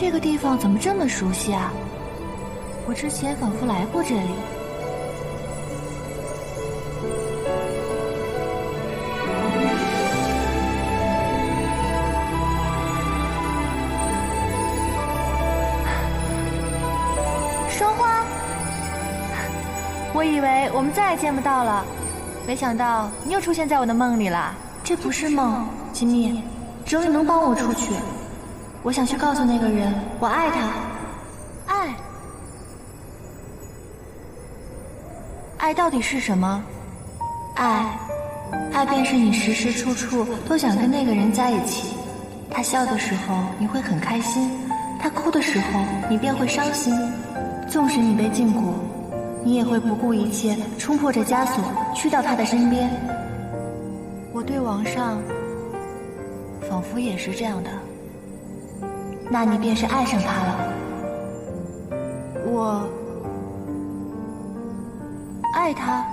这个地方怎么这么熟悉啊？我之前仿佛来过这里。双花，我以为我们再也见不到了，没想到你又出现在我的梦里了。这不是梦，吉米，只有你能帮我出去。我想去告诉那个人，我爱他。爱到底是什么？爱便是你时时处处都想跟那个人在一起。他笑的时候你会很开心，他哭的时候你便会伤心。纵使你被禁锢，你也会不顾一切冲破这枷锁，去到他的身边。我对王上仿佛也是这样的。那你便是爱上他了。我爱他。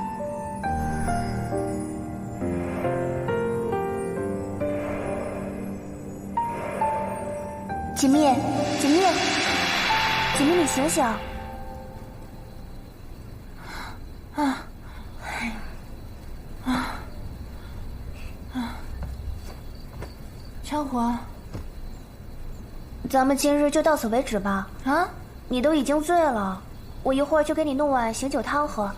锦觅，锦觅，锦觅，你醒醒！羌活，咱们今日就到此为止吧。啊，你都已经醉了，我一会儿就给你弄碗醒酒汤喝。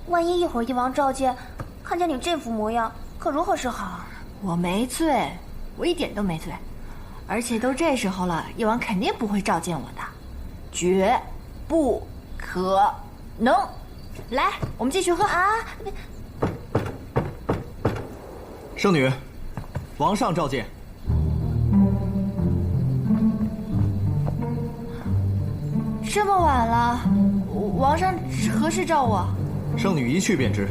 万一一会儿一王召见，看见你这副模样，可如何是好啊？我没醉，我一点都没醉，而且都这时候了，一王肯定不会召见我的，绝不可能。来，我们继续喝啊！圣女，王上召见。这么晚了，王上何时召我？圣女一去便知。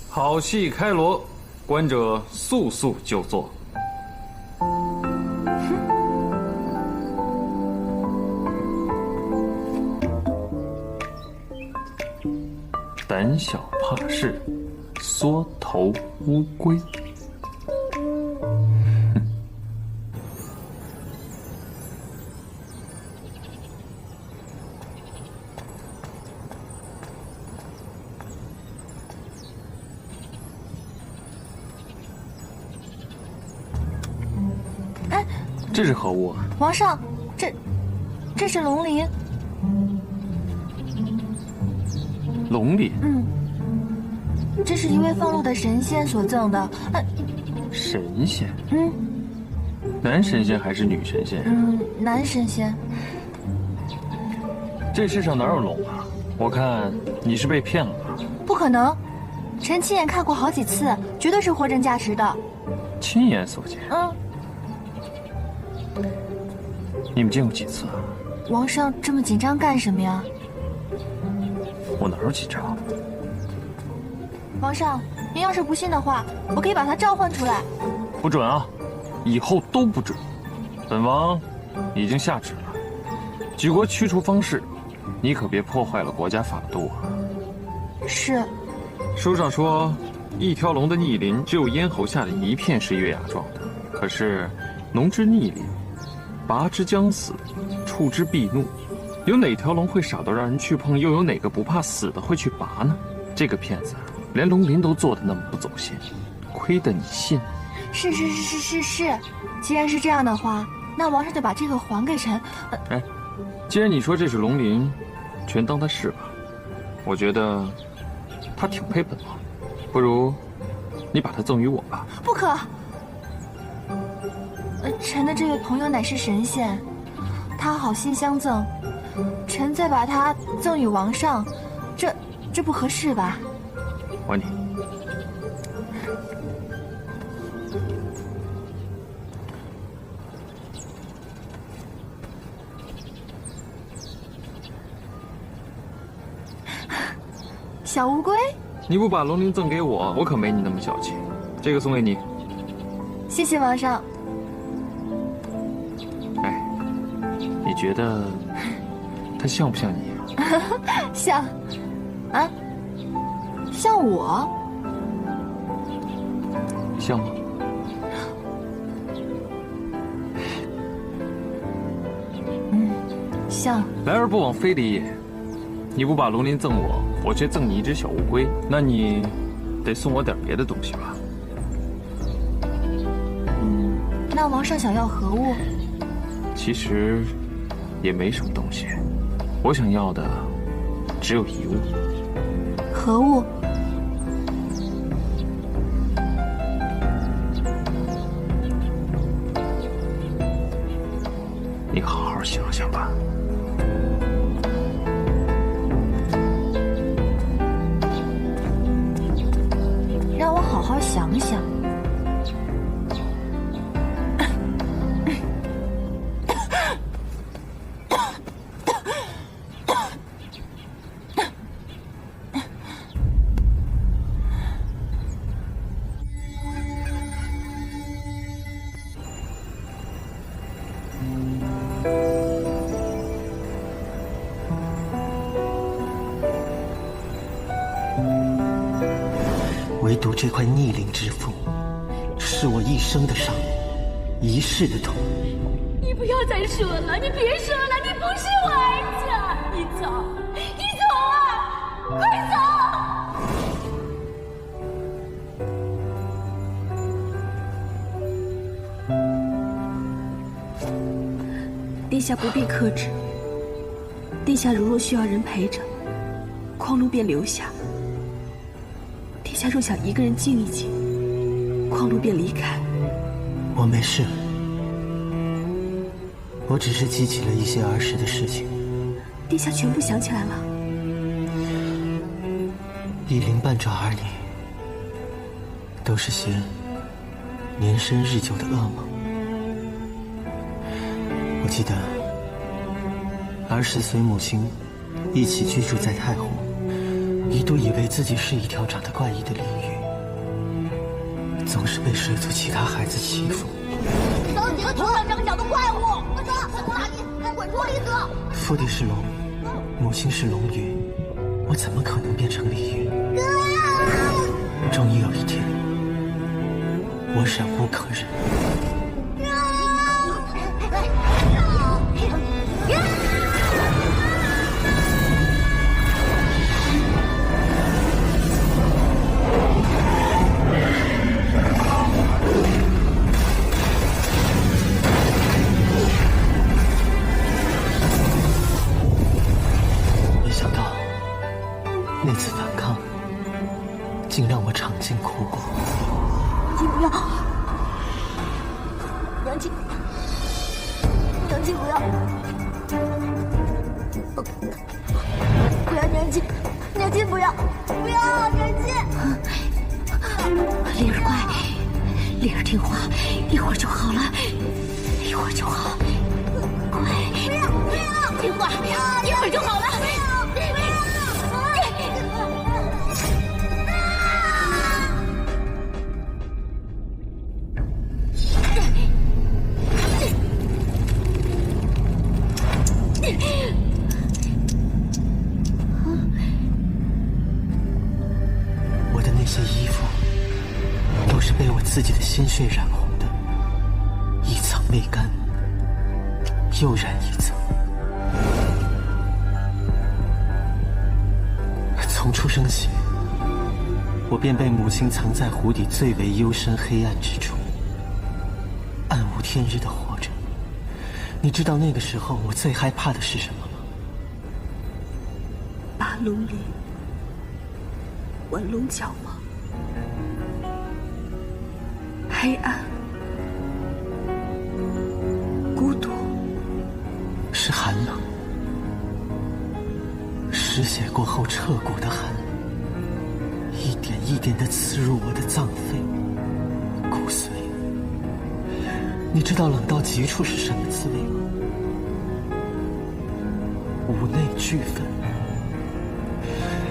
好戏开锣，观者速速就坐。胆小怕事，缩头乌龟。这是何物啊？王上，这是龙鳞。龙鳞？这是一位放路的神仙所赠的。神仙？男神仙还是女神仙？男神仙。这世上哪有龙啊？我看你是被骗了吧？不可能，臣亲眼看过好几次，绝对是货真价实的。亲眼所见？你们见过几次啊？王上这么紧张干什么呀？我哪有紧张？王上，您要是不信的话，我可以把他召唤出来。不准啊！以后都不准。本王已经下旨了，举国驱除方士，你可别破坏了国家法度啊。是。书上说，一条龙的逆鳞只有咽喉下的一片是月牙状的，可是龙之逆鳞，拔之将死，触之必怒。有哪条龙会傻到让人去碰？又有哪个不怕死的会去拔呢？这个骗子连龙鳞都做得那么不走心，亏得你信。是。既然是这样的话，那王上就把这个还给臣。既然你说这是龙鳞，全当它是吧。我觉得它挺配本王，不如你把它赠予我吧。不可。臣的这位朋友乃是神仙，他好心相赠，臣再把他赠予王上，这不合适吧？还你。小乌龟，你不把龙鳞赠给我，我可没你那么小气。这个送给你。谢谢皇上。哎，你觉得它像不像你？像，啊？像我？像吗？像。来而不往非礼也。你不把龙鳞赠我，我却赠你一只小乌龟，那你得送我点别的东西吧？那王上想要何物？其实也没什么东西，我想要的只有一物。何物？你好好想想吧。让我好好想想。唯独这块逆鳞之腹，是我一生的伤，一世的痛。你不要再说了，你别说了，你不是我儿子，你走，你走啊，快走！殿下不必克制。殿下如若需要人陪着，匡禄便留下。殿下若想一个人静一静，匡禄便离开。我没事，我只是记起了一些儿时的事情。殿下全部想起来了。一鳞半爪而已，都是些年深日久的噩梦。我记得儿时随母亲一起居住在太湖，一度以为自己是一条长得怪异的鲤鱼，总是被水族其他孩子欺负。找几个头上长角的怪物！快走！大力，滚出离子！父帝是龙，母亲是龙鱼，我怎么可能变成鲤鱼？终于有一天，我忍无可忍。没想到那次反抗，竟让我尝尽苦果。你不要，娘亲，娘亲不要，不要娘亲，娘亲不要，不要娘亲。灵儿乖，灵儿听话，一会儿就好了，一会儿就好。乖，不要不要，听话，一会儿就好了。我的那些衣服，都是被我自己的鲜血染红的，一层未干，又染一层。从出生起，我便被母亲藏在湖底最为幽深黑暗之处，暗无天日的活着。你知道那个时候我最害怕的是什么吗？拔龙鳞，玩龙角吗？黑暗，孤独，是寒冷，失血过后彻骨的寒，一点一点地刺入我的脏腑、骨髓。你知道冷到极处是什么滋味吗？五内俱焚。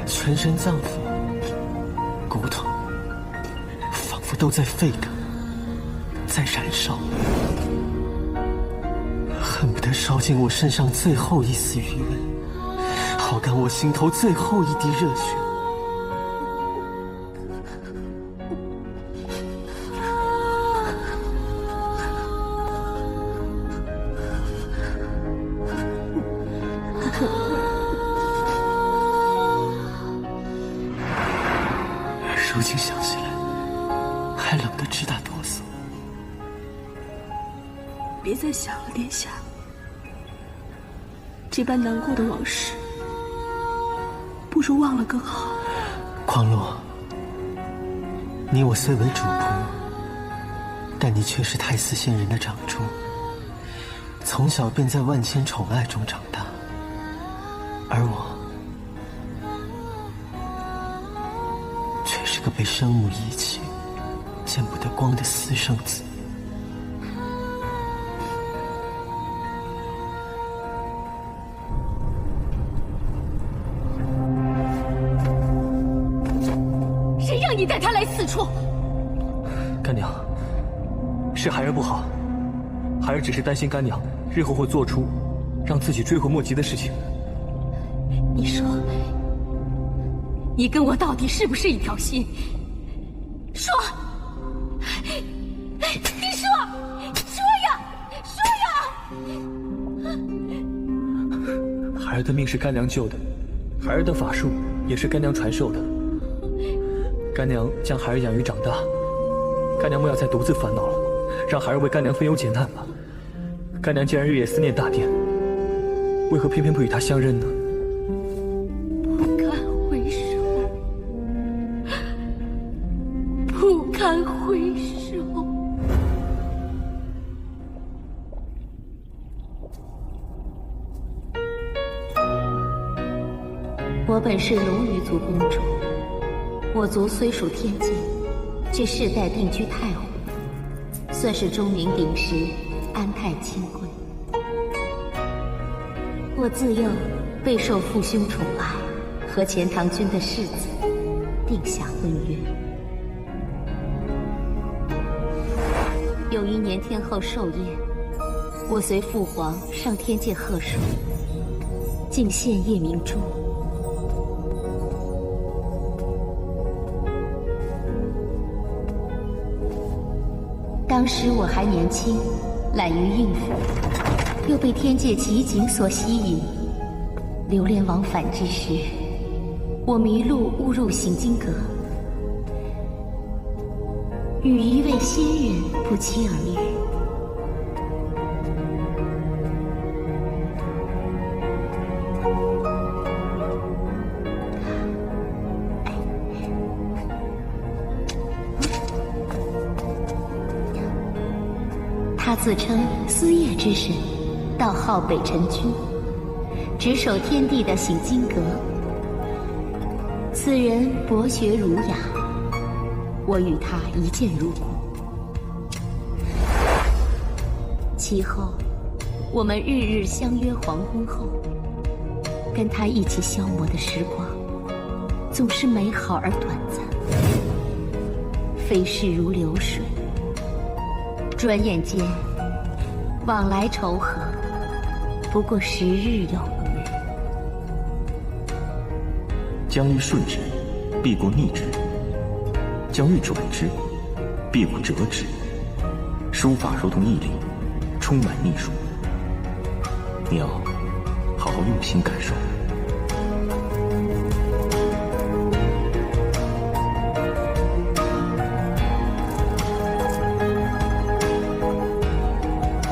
全身脏腑、骨头，仿佛都在沸腾，在燃烧，恨不得烧尽我身上最后一丝余温，耗干我心头最后一滴热血。如今想起来，还冷得直打哆嗦。别再想了，殿下。这般难过的往事，不如忘了更好。匡洛，你我虽为主仆，但你却是太司仙人的长珠，从小便在万千宠爱中长大，而我却是个被生母遗弃、见不得光的私生子。谁让你带他来此处？干娘，是孩儿不好，孩儿只是担心干娘日后会做出让自己追悔莫及的事情。你说，你跟我到底是不是一条心？说，你说，说呀，说呀！孩儿的命是干娘救的，孩儿的法术也是干娘传授的。干娘将孩儿养育长大，干娘莫要再独自烦恼了，让孩儿为干娘分忧解难吧。干娘既然日夜思念大殿，为何偏偏不与他相认呢？不堪回首，不堪回首。我本是龙羽族公主，我族虽属天界，却世代定居太湖，算是钟鸣鼎食，安泰清贵。我自幼备受父兄宠爱，和钱塘君的世子定下婚约。有一年天后寿宴，我随父皇上天界贺寿，竟献夜明珠。当时我还年轻，懒于应付，又被天界奇景所吸引。流连往返之时，我迷路误入行经阁，与一位仙人不期而遇。他自称思夜之神，道号北辰君，执守天地的行经阁。此人博学儒雅，我与他一见如故。其后，我们日日相约黄昏后，跟他一起消磨的时光，总是美好而短暂，飞逝如流水。转眼间，往来愁和，不过10日有余。将欲顺之，必过逆之；将欲转之，必过折之。书法如同意林，充满秘术。你要好好用心感受。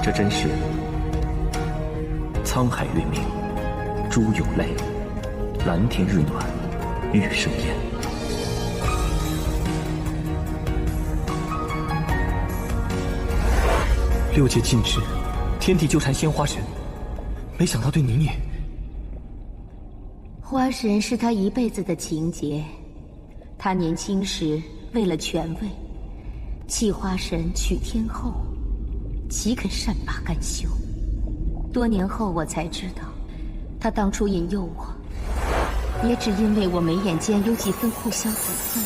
这真是沧海月明，珠有泪；蓝天日暖，玉生烟。6界禁制，天地纠缠鲜花神，没想到对您也……花神是他一辈子的情结。他年轻时为了权位，弃花神娶天后，岂肯善罢甘休？多年后我才知道，他当初引诱我，也只因为我眉眼间有几分互相子分。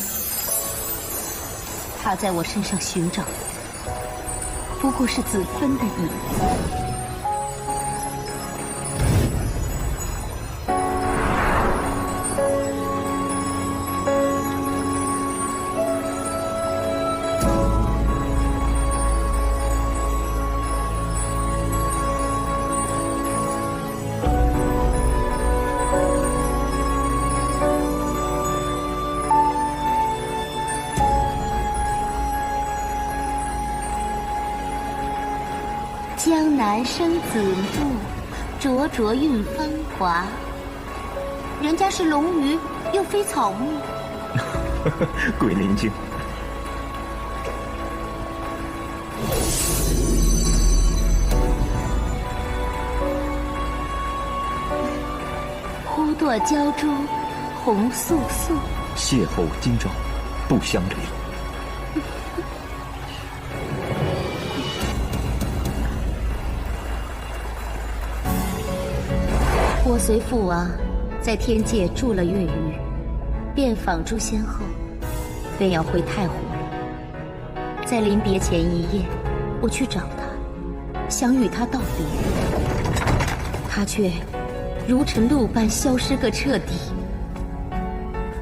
他在我身上寻找的，不过是子分的影子。江南生子木，灼灼运芳华。人家是龙鱼，又非草木。鬼灵精。忽堕胶珠，红素素。邂逅今朝，不相离。我随父王在天界住了月余，便访诸先后，便要回太湖了。在临别前一夜，我去找他，想与他道别，他却如尘露般消失个彻底。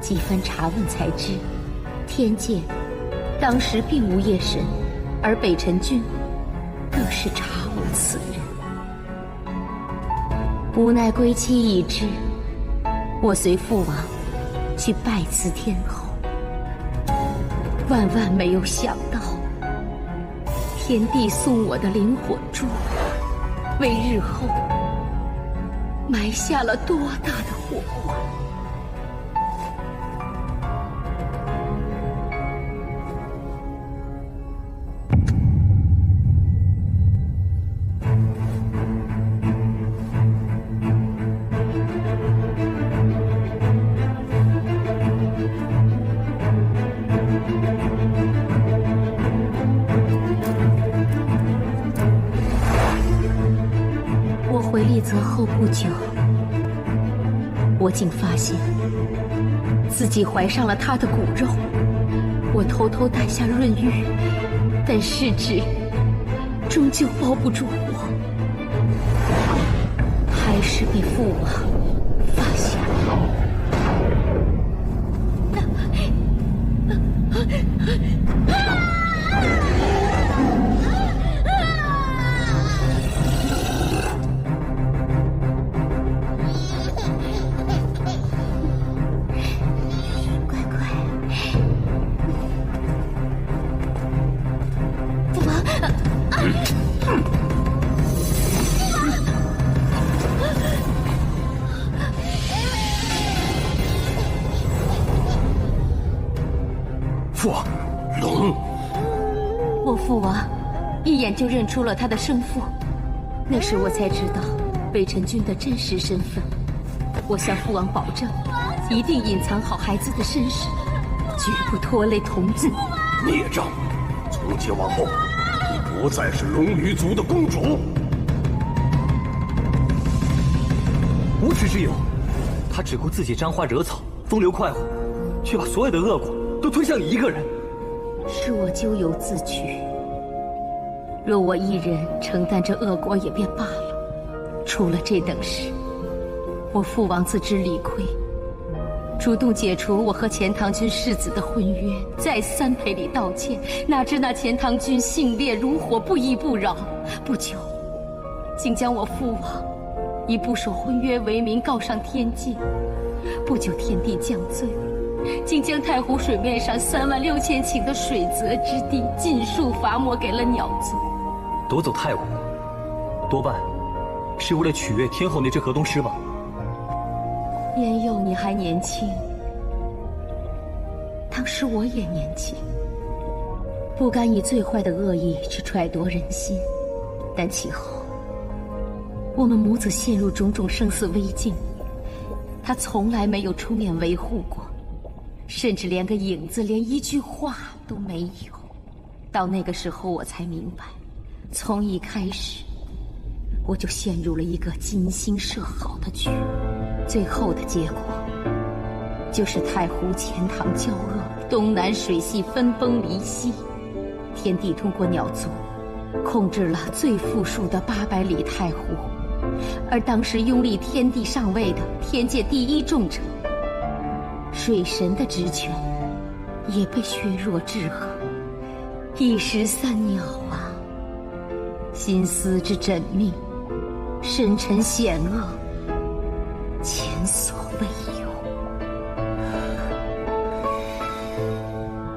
几番查问才知，天界当时并无夜神，而北辰君更是查无此人。无奈归期已至，我随父王去拜辞天后。万万没有想到，天帝送我的灵火珠，为日后埋下了多大的祸患。回丽泽后不久，我竟发现自己怀上了他的骨肉。我偷偷带下润玉，但试纸终究包不住我，还是被父王发现了。父王，龙，我父王一眼就认出了他的生父，那时我才知道北辰君的真实身份。我向父王保证，一定隐藏好孩子的身世，绝不拖累童子。孽障！从今往后，你不再是龙女族的公主。无耻之有！他只顾自己沾花惹草，风流快活，却把所有的恶果都推向你一个人。是我咎由自取。若我一人承担这恶果也便罢了，出了这等事，我父王自知理亏，主动解除我和钱塘君世子的婚约，再三赔礼道歉。哪知那钱塘君性烈如火，不依不饶，不久竟将我父王以不守婚约为名告上天界。不久天帝降罪，竟将太湖水面上36000顷的水泽之地尽数罚没给了鸟族。夺走太湖，多半是为了取悦天后那只河东狮吧？年幼你还年轻，当时我也年轻，不敢以最坏的恶意去揣度人心。但其后我们母子陷入种种生死危境，他从来没有出面维护过，甚至连个影子，连一句话都没有。到那个时候我才明白，从一开始我就陷入了一个精心设好的局，最后的结果就是太湖钱塘交恶，东南水系分崩离析。天帝通过鸟族控制了最富庶的800里太湖，而当时拥立天帝上位的天界第一重臣水神的职权也被削弱制衡。一石三鸟啊！心思之缜密，深沉险恶，前所未有。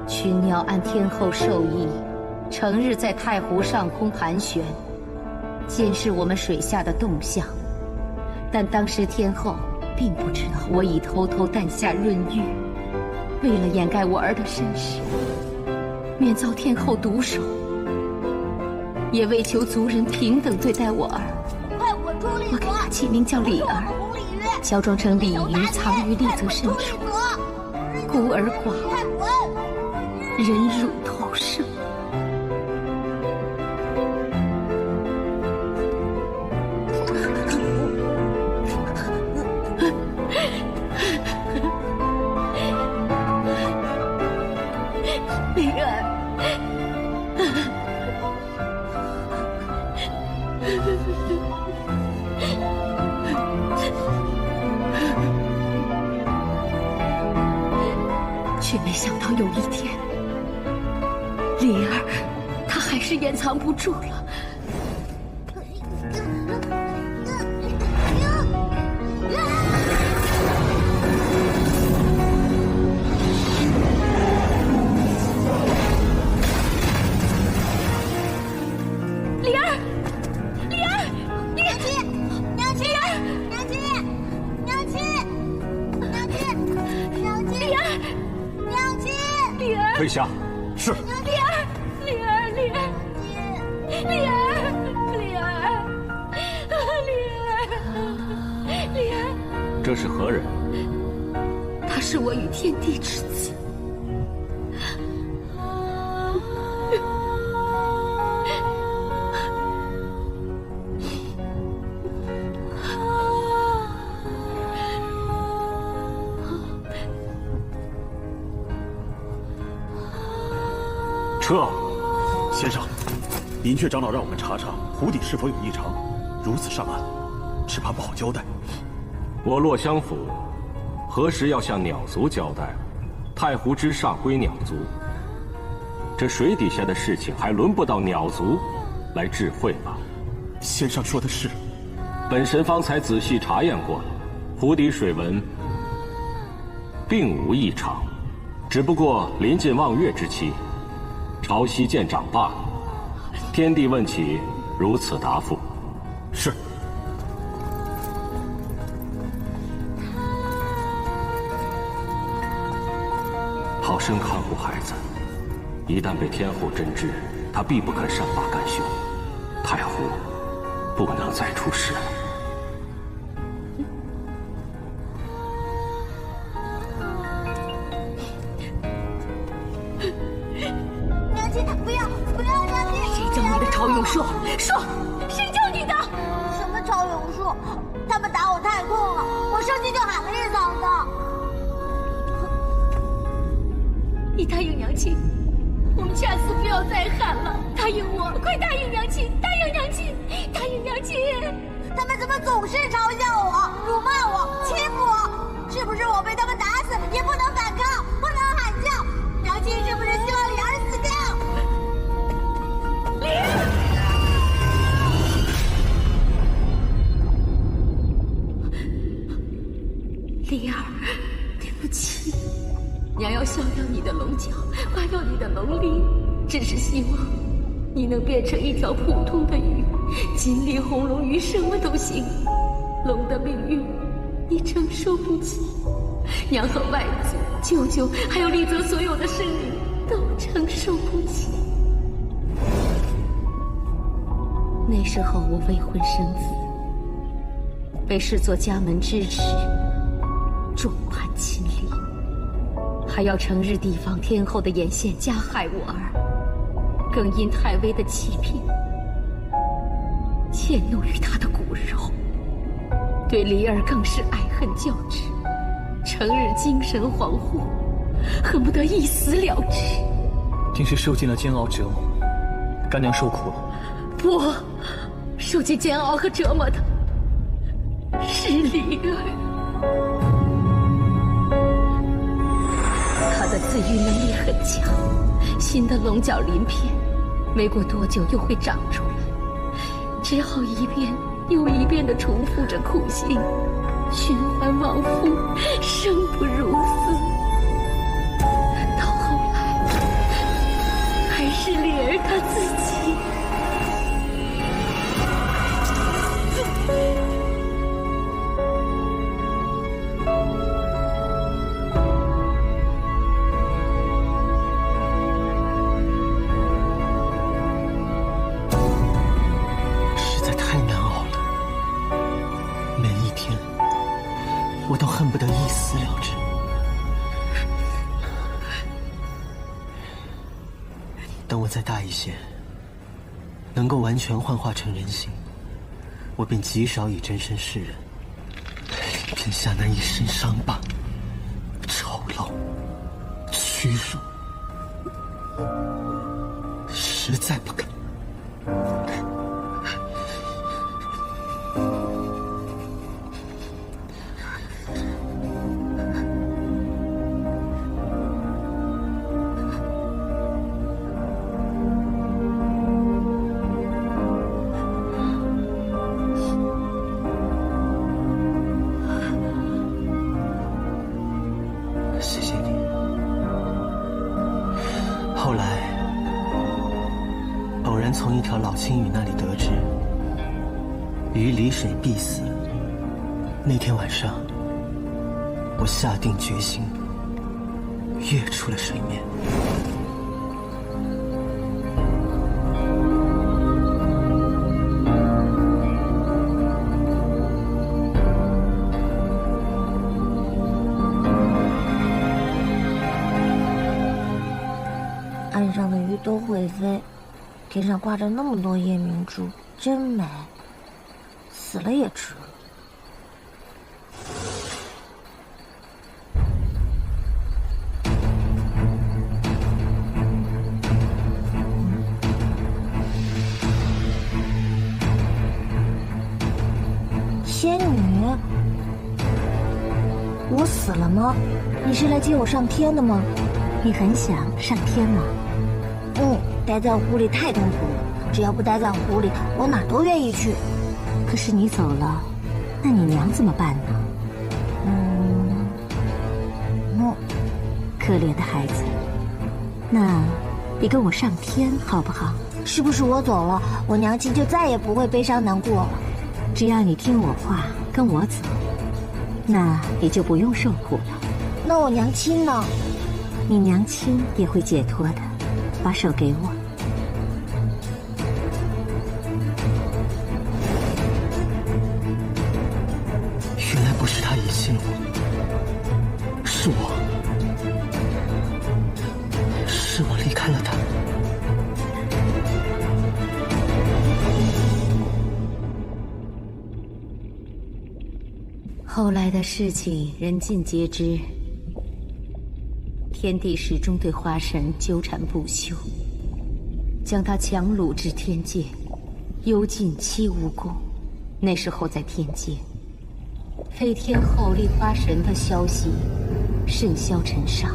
群鸟按天后授意，成日在太湖上空盘旋，监视我们水下的动向。但当时天后并不知道我已偷偷诞下润玉，为了掩盖我儿的身世，免遭天后毒手，也为求族人平等对待我儿，我给他起名叫李儿，乔装成鲤鱼藏于立泽深处，孤儿寡人，忍辱偷生。李儿，却没想到有一天，李儿，她还是掩藏不住了。退下。是。李儿，李儿，李儿，李儿，李儿，李儿。这是何人？他是我与天地之子。撤！先生，林雀长老让我们查查湖底是否有异常，如此上岸，只怕不好交代。我洛相府何时要向鸟族交代？太湖之上归鸟族，这水底下的事情还轮不到鸟族来智慧吧？先生说的是。本神方才仔细查验过了，湖底水文并无异常，只不过临近望月之期，潮汐渐涨罢了。天帝问起，如此答复。是。好生看护孩子，一旦被天后真知，他必不肯善罢甘休。太湖不能再出事了。娘亲，不要，不要，娘亲！谁教你的超勇术？说，谁教你的？什么超勇术？他们打我太痛了，我生气就喊了一嗓子。你答应娘亲，我们下次不要再喊了。答应我，快答应娘亲！答应娘亲！答应娘亲！他们怎么总是嘲笑我、辱骂我、欺负我？是不是我被他们打死也不能反抗，不能喊叫？娘亲是不是希望李儿死掉？李儿，李儿，对不起，娘要削掉你的龙角，刮掉你的龙鳞，只是希望你能变成一条普通的鱼，锦鲤、红龙鱼什么都行。龙的命运你承受不起，娘和外祖、舅舅还有丽泽所有的生灵都承受不起。那时候我未婚生子，被视作家门之耻，众叛亲离，还要成日提防天后的眼线加害我儿，更因太微的欺骗，迁怒于他的骨肉，对离儿更是爱恨交织。成日精神恍惚，恨不得一死了之。定是受尽了煎熬折磨，干娘受苦了。不，受尽煎熬和折磨的是灵儿。他的自愈能力很强，新的龙角鳞片没过多久又会长出来，只好一遍又一遍地重复着苦行，循环往复，生不如死。到后来，还是灵儿她自己。实在太难熬了，每一天我都恨不得一死了之。等我再大一些，能够完全幻化成人形，我便极少以真身示人，便下那一身伤疤、丑陋、屈辱，实在不敢。谢谢你。后来，偶然从一条老青鱼那里得知，鱼离水必死。那天晚上，我下定决心，跃出了水面。岸上的鱼都会飞，天上挂着那么多夜明珠，真美。死了也值了。仙女，我死了吗？你是来接我上天的吗？你很想上天吗？待在湖里太痛苦了。只要不待在湖里，我哪都愿意去。可是你走了，那你娘怎么办呢？可怜的孩子，那你跟我上天好不好？是不是我走了，我娘亲就再也不会悲伤难过了？只要你听我话，跟我走，那你就不用受苦了。那我娘亲呢？你娘亲也会解脱的。把手给我。原来不是他遗弃了我，是我离开了他。后来的事情人尽皆知，天帝始终对花神纠缠不休，将他强掳至天界，幽禁七蜈蚣。那时候在天界，飞天后立花神的消息甚嚣尘上。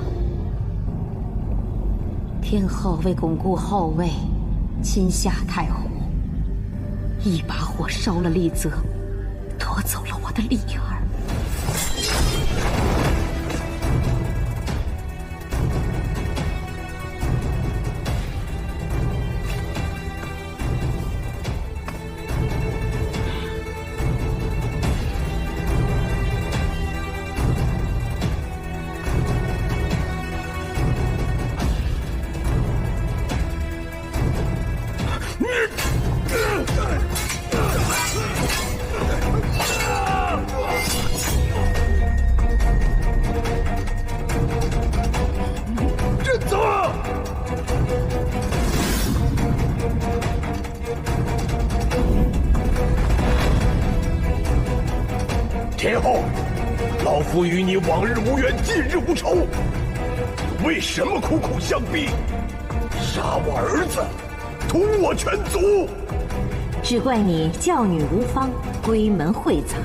天后为巩固后位，亲下太湖，一把火烧了丽泽，夺走了我的丽儿。天后，老夫与你往日无冤，近日无仇，为什么苦苦相逼，杀我儿子，屠我全族？只怪你教女无方，闺门晦杂，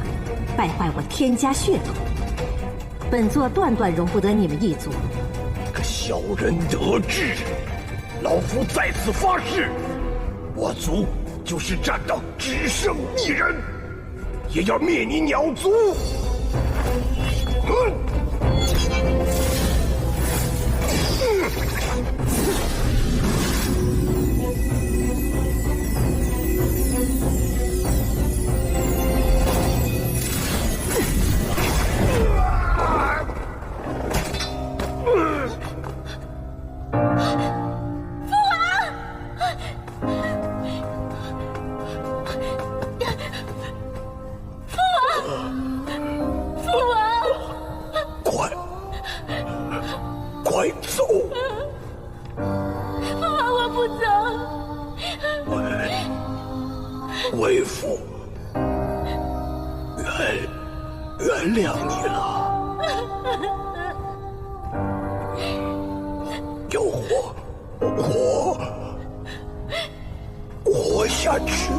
败坏我天家血统。本座断断容不得你们一族。个小人得志，老夫在此发誓，我族就是战到只剩一人，也要灭你鸟族！快走！父王，我不走。为父原谅你了。要活下去。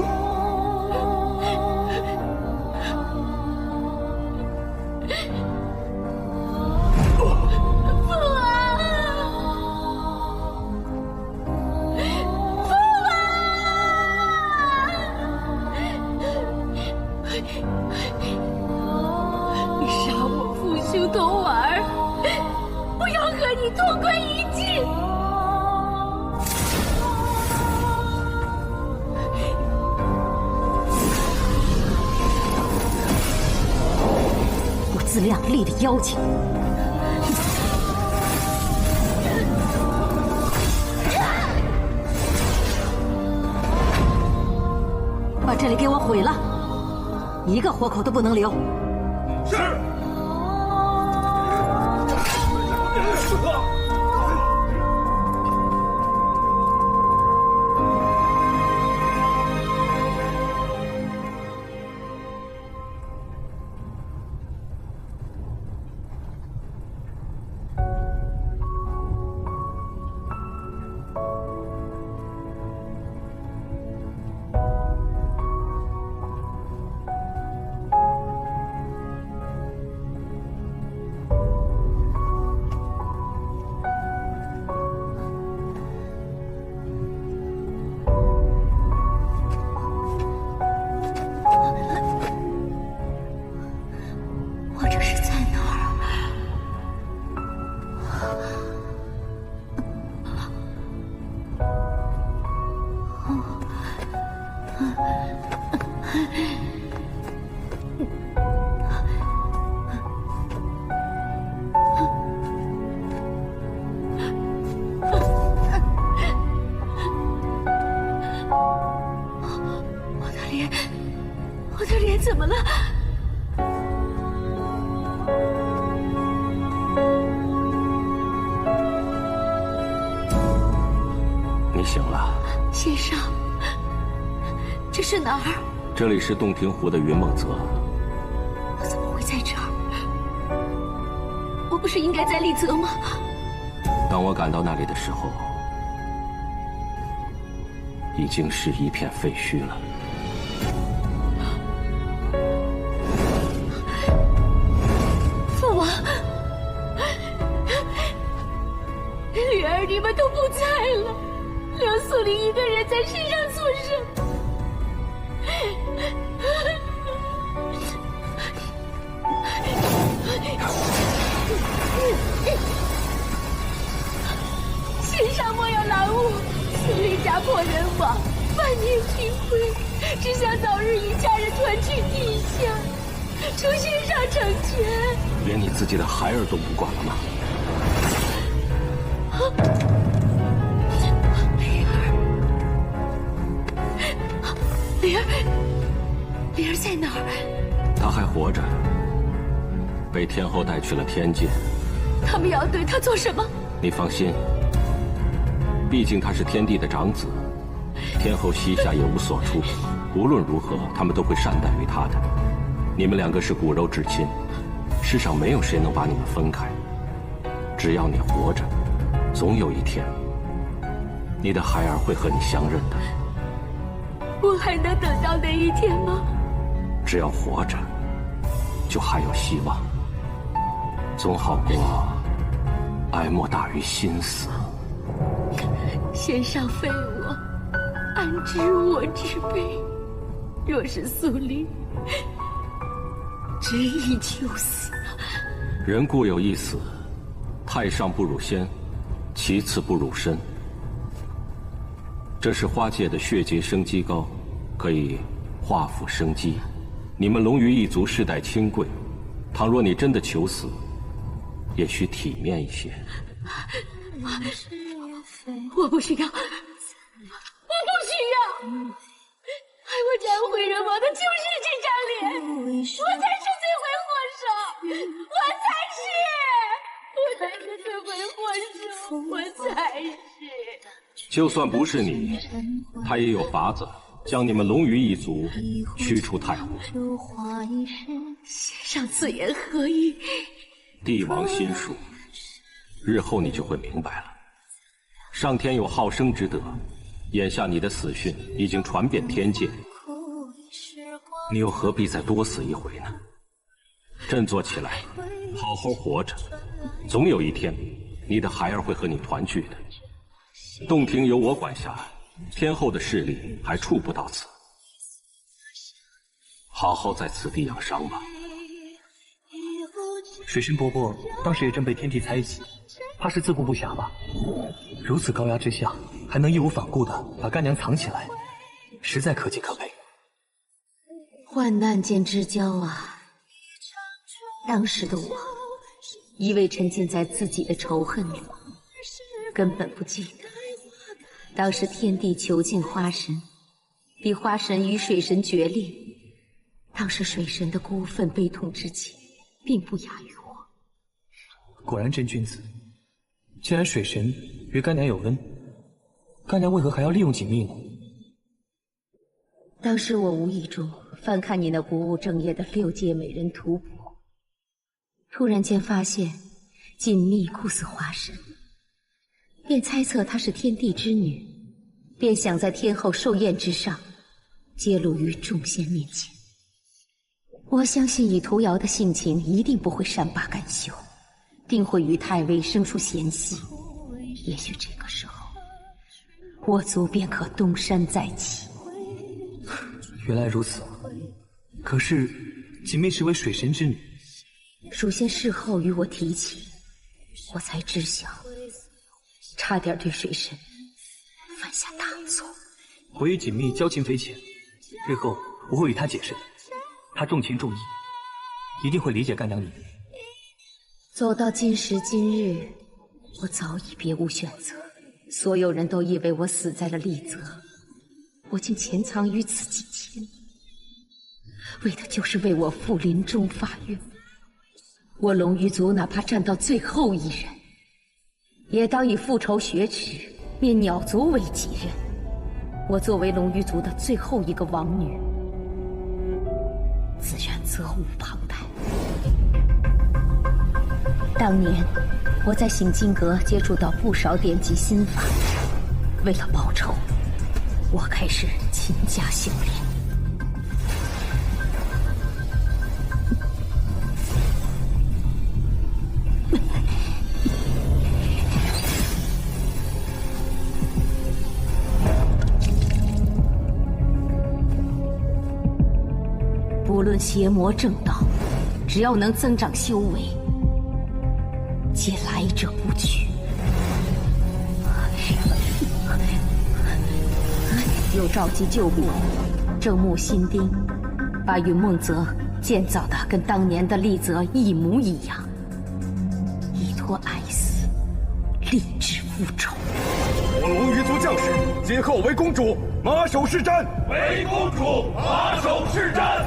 童儿，我要和你同归于尽。不自量力的妖精！把这里给我毁了，一个活口都不能留。是。我的脸怎么了？你醒了，先生，这是哪儿？这里是洞庭湖的云梦泽。我怎么会在这儿？我不是应该在丽泽吗？当我赶到那里的时候，已经是一片废墟了。父王，女儿，你们都不在了，留素玲一个人在世上做什么？世上莫有狼物，素玲家破人亡，万念俱灰，只想早日与家人团聚地下，出先上成全。连你自己的孩儿都不管了吗？灵儿在哪儿？她还活着，被天后带去了天界。他们要对她做什么？你放心，毕竟他是天帝的长子，天后膝下也无所出。无论如何，他们都会善待于他的。你们两个是骨肉至亲，世上没有谁能把你们分开。只要你活着，总有一天，你的孩儿会和你相认的。我还能等到那一天吗？只要活着，就还有希望，总好过哀莫大于心死。先上非我，安知我之悲？若是肃立，只以求死。人固有一死，太上不辱先，其次不辱身。这是花界的血阶生机膏，可以化腐生机。你们龙鱼一族世代清贵，倘若你真的求死，也需体面一些。我不需要，我不需要！害我斩毁人王的就是这张脸，我才是罪魁祸首，我才是罪魁祸首，我才是。就算不是你，他也有法子将你们龙鱼一族驱出太湖。先生此言何意？帝王心术，日后你就会明白了。上天有好生之德，眼下你的死讯已经传遍天界，你又何必再多死一回呢？振作起来，好好活着，总有一天，你的孩儿会和你团聚的。洞庭由我管辖，天后的势力还触不到此。好好在此地养伤吧。水神伯伯当时也正被天帝猜忌，怕是自顾不暇吧？如此高压之下，还能义无反顾地把干娘藏起来，实在可敬可佩。患难见知交啊！当时的我，一味沉浸在自己的仇恨里，根本不记得，当时天帝囚禁花神，逼花神与水神决裂，当时水神的孤愤悲痛之情，并不亚于我。果然真君子。既然水神与干娘有恩，干娘为何还要利用锦觅呢？当时我无意中翻看你那不务正业的6阶美人图谱，突然间发现锦觅酷似花神，便猜测她是天帝之女，便想在天后寿宴之上揭露于众仙面前。我相信以屠瑶的性情，一定不会善罢甘休，定会与太尉生出嫌隙。也许这个时候，我族便可东山再起。原来如此。可是锦觅是为水神之女，属仙事后与我提起，我才知晓，差点对水神犯下大错。我与锦觅交情匪浅，日后我会与她解释的。她重情重义，一定会理解干娘你。走到今时今日，我早已别无选择。所有人都以为我死在了丽泽，我竟潜藏于此几千年，为的就是为我父临终发愿。我龙鱼族哪怕战到最后一人，也当以复仇雪耻，灭鸟族为己任。我作为龙鱼族的最后一个王女，自然责无旁贷。当年我在醒金阁接触到不少典籍心法，为了报仇，我开始勤加修炼。不论邪魔正道，只要能增长修为，皆来者不拒。又召集旧部，正木新丁，把云梦泽建造的跟当年的丽泽一模一样，依托爱死，立志复仇。我龙鱼族将士今后为公主马首是瞻，为公主马首是瞻。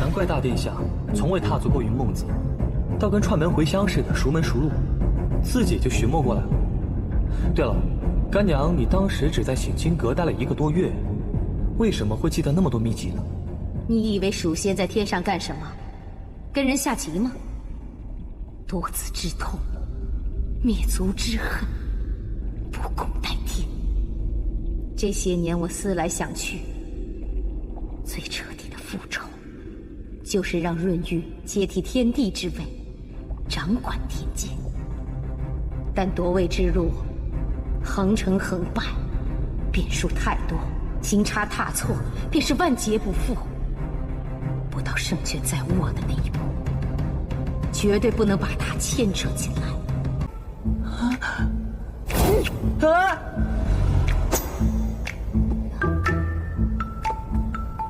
难怪大殿下从未踏足过云梦泽，倒跟串门回乡似的熟门熟路，自己就寻摸过来了。对了，干娘，你当时只在醒金阁待了1个多月，为什么会记得那么多秘籍呢？你以为鼠仙在天上干什么？跟人下棋吗？夺子之痛，灭族之恨，不共戴天。这些年我思来想去，最彻底的复仇，就是让润玉接替天帝之位，掌管天界。但夺位之路，横成横败，变数太多，行差踏错，便是万劫不复。不到胜券在握的那一步，绝对不能把他牵扯进来。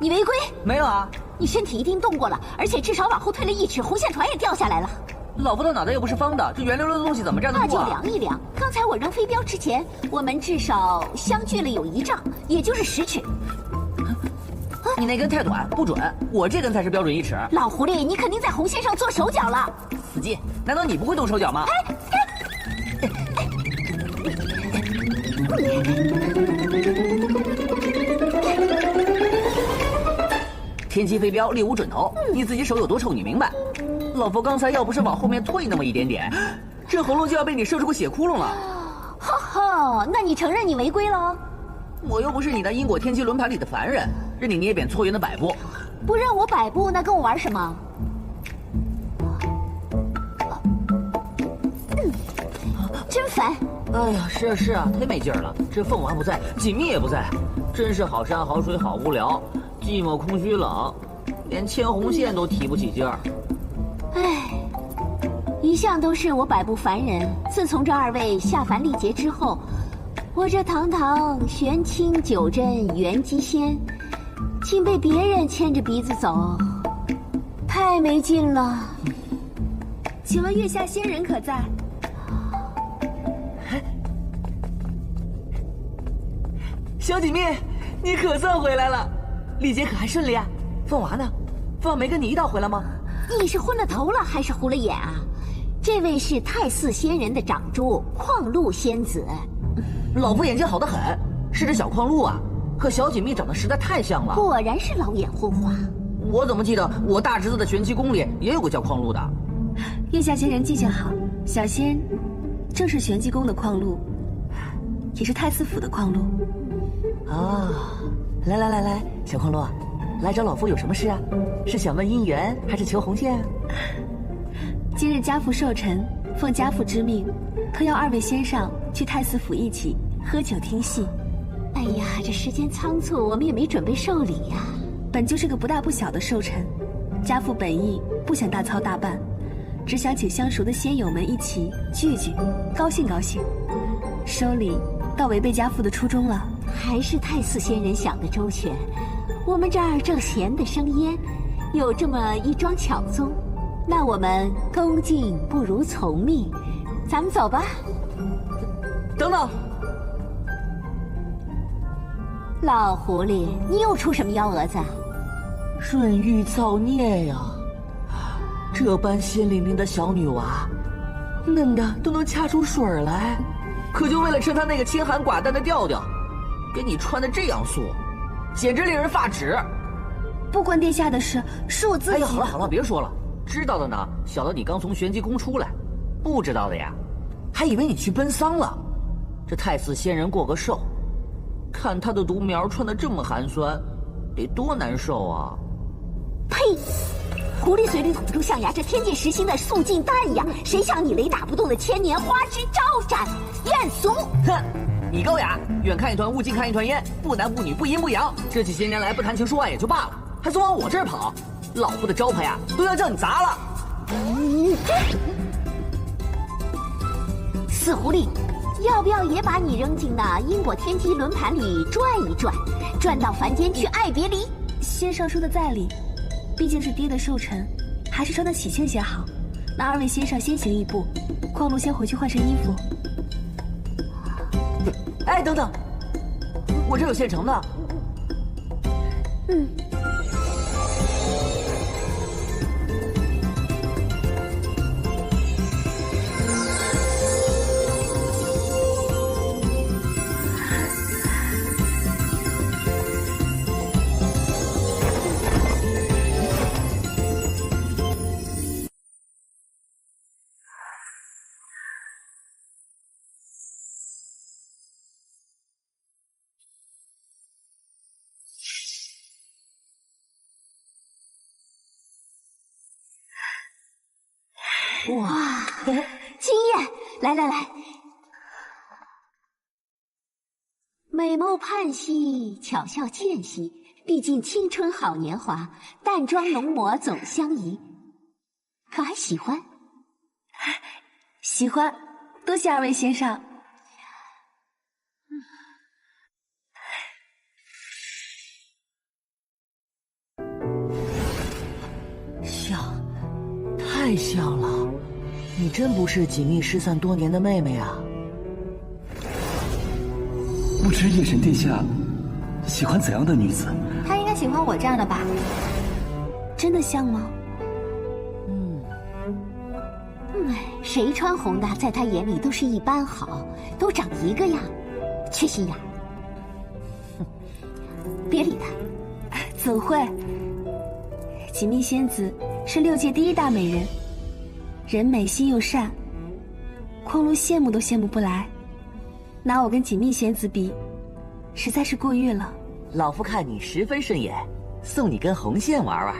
你违规？没有啊，你身体一定动过了，而且至少往后退了1尺，红线船也掉下来了。老夫的脑袋又不是方的，这圆溜溜的东西怎么站得住啊？那就量一量。刚才我扔飞镖之前，我们至少相距了有1丈，也就是10尺。你那根太短，不准。我这根才是标准1尺。老狐狸，你肯定在红线上做手脚了。死鸡，难道你不会动手脚吗？天机飞镖力无准头，你自己手有多臭你明白？老夫刚才要不是往后面退那么一点点，这喉咙就要被你射出个血窟窿了。哈哈，那你承认你违规了？我又不是你那因果天机轮盘里的凡人，任你捏扁搓圆的摆布。不让我摆布，那跟我玩什么？真烦！哎呀，是啊是啊，忒没劲儿了。这凤娃不在，锦觅也不在，真是好山好水好无聊，寂寞空虚冷，连牵红线都提不起劲儿。唉，一向都是我摆布凡人，自从这2位下凡历劫之后，我这堂堂玄清九真元姬仙，竟被别人牵着鼻子走，太没劲了。请问月下仙人可在？小锦觅，你可算回来了，历劫可还顺利啊？凤娃呢？凤娃没跟你一道回来吗？你是昏了头了还是糊了眼啊？这位是太寺仙人的长珠矿鹿仙子。老夫眼睛好得很，是只小矿鹿啊，和小锦觅长得实在太像了。果然是老眼昏花。我怎么记得我大侄子的玄机宫里也有个叫矿鹿的？月下仙人记性好，小仙正是玄机宫的矿鹿，也是太寺府的矿鹿。啊，来，小矿鹿，来找老夫有什么事啊？是想问姻缘，还是求红线啊？今日家父寿辰，奉家父之命，特邀2位先上去太寺府一起喝酒听戏。哎呀，这时间仓促，我们也没准备寿礼呀。本就是个不大不小的寿辰，家父本意不想大操大办，只想请相熟的仙友们一起聚聚，高兴高兴。收礼倒违背家父的初衷了。还是太寺仙人想的周全，我们这儿正闲得生烟，有这么一桩巧宗，那我们恭敬不如从命，咱们走吧。等等，老狐狸，你又出什么幺蛾子？润玉造孽呀！这般鲜灵灵的小女娃，嫩的都能掐出水来，可就为了吃她那个清寒寡淡的调调，给你穿的这样素，简直令人发指。不关殿下的事，是我自己。哎呀，好了，别说了。知道的呢，晓得你刚从玄机宫出来；不知道的呀，还以为你去奔丧了。这太寺仙人过个寿，看他的独苗穿得这么寒酸，得多难受啊！呸！狐狸嘴里吐出象牙，这天界实行的肃静弹呀！谁像你雷打不动的千年花枝招展，艳俗！哼！你高雅，远看一团雾，近看一团烟，不男不女，不阴不阳。这几些年来不谈情说爱也就罢了，还总往我这儿跑，老夫的招牌呀，都要叫你砸了！死狐狸，要不要也把你扔进那因果天机轮盘里转一转，转到凡间去爱别离？先生说的在理，毕竟是爹的寿辰，还是穿得喜庆些好。那2位先生先行一步，矿鹿先回去换身衣服。哎，等等，我这有现成的。哇，惊艳！来来来，美貌盼兮，巧笑倩兮，毕竟青春好年华，淡妆浓抹总相宜。可还喜欢？喜欢，多谢二位先生。像，太像了！你真不是锦觅失散多年的妹妹啊！不知夜神殿下喜欢怎样的女子？他应该喜欢我这样的吧？真的像吗？谁穿红的，在他眼里都是一般好，都长一个样，缺心眼儿。别理他。怎会？锦觅仙子是6界第1大美人，人美心又善，匡庐羡慕都羡慕不来，拿我跟锦觅仙子比，实在是过誉了。老夫看你十分顺眼，送你根红线玩玩。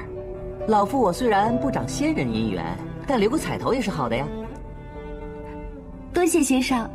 老夫我虽然不长仙人姻缘，但留个彩头也是好的呀。多谢先生。